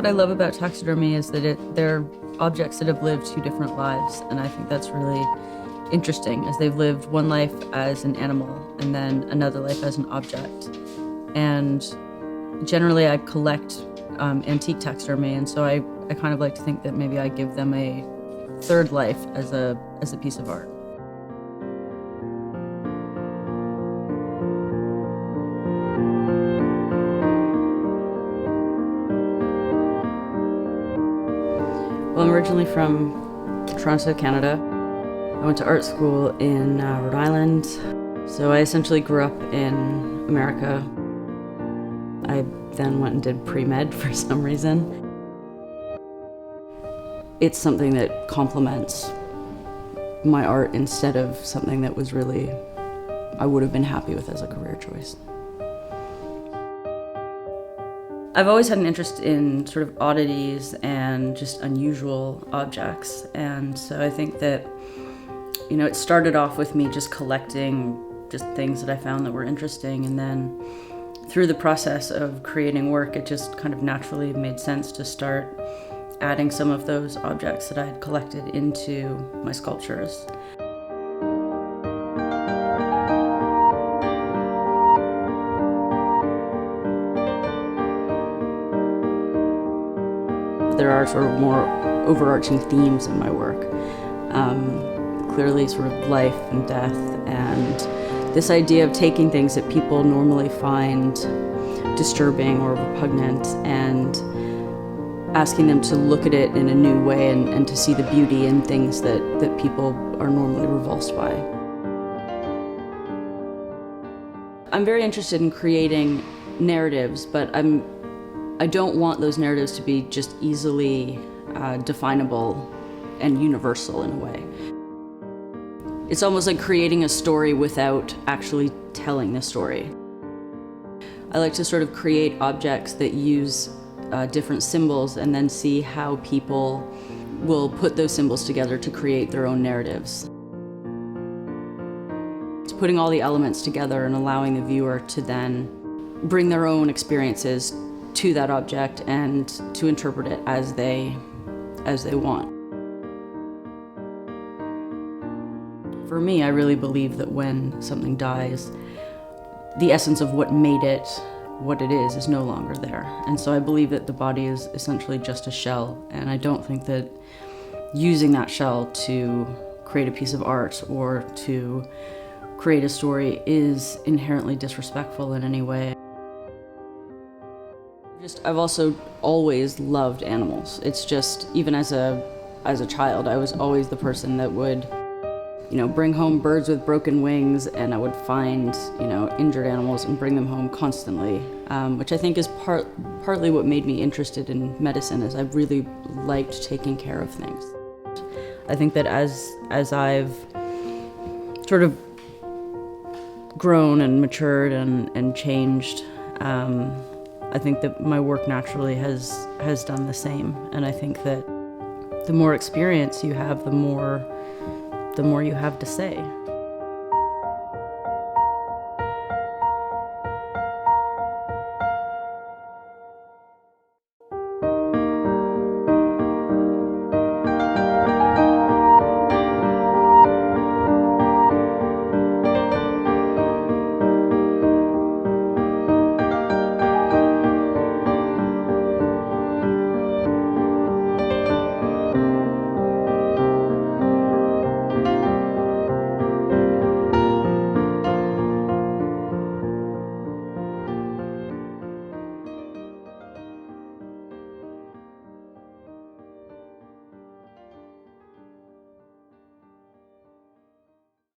what I love about taxidermy is that they're objects that have lived two different lives, and I think that's really interesting, as they've lived one life as an animal and then another life as an object. And generally I collect antique taxidermy, and so I kind of like to think that maybe I give them a third life as a piece of art. Well, I'm originally from Toronto, Canada. I went to art school in Rhode Island, so I essentially grew up in America. I then went and did pre-med for some reason. It's something that complements my art instead of something that was really, I would have been happy with as a career choice. I've always had an interest in sort of oddities and just unusual objects, and so I think that, you know, it started off with me just collecting just things that I found that were interesting, and then through the process of creating work, it just kind of naturally made sense to start adding some of those objects that I had collected into my sculptures. There are sort of more overarching themes in my work. Clearly sort of life and death, and this idea of taking things that people normally find disturbing or repugnant and asking them to look at it in a new way and to see the beauty in things that people are normally revulsed by. I'm very interested in creating narratives, but I don't want those narratives to be just easily definable and universal in a way. It's almost like creating a story without actually telling the story. I like to sort of create objects that use different symbols and then see how people will put those symbols together to create their own narratives. It's putting all the elements together and allowing the viewer to then bring their own experiences to that object and to interpret it as they want. For me, I really believe that when something dies, the essence of what made it what it is no longer there. And so I believe that the body is essentially just a shell, and I don't think that using that shell to create a piece of art or to create a story is inherently disrespectful in any way. I've also always loved animals. It's just, even as a child, I was always the person that would, you know, bring home birds with broken wings, and I would find, you know, injured animals and bring them home constantly, which I think is partly what made me interested in medicine, is I really liked taking care of things. I think that as I've sort of grown and matured and changed, I think that my work naturally has done the same, and I think that the more experience you have, the more you have to say.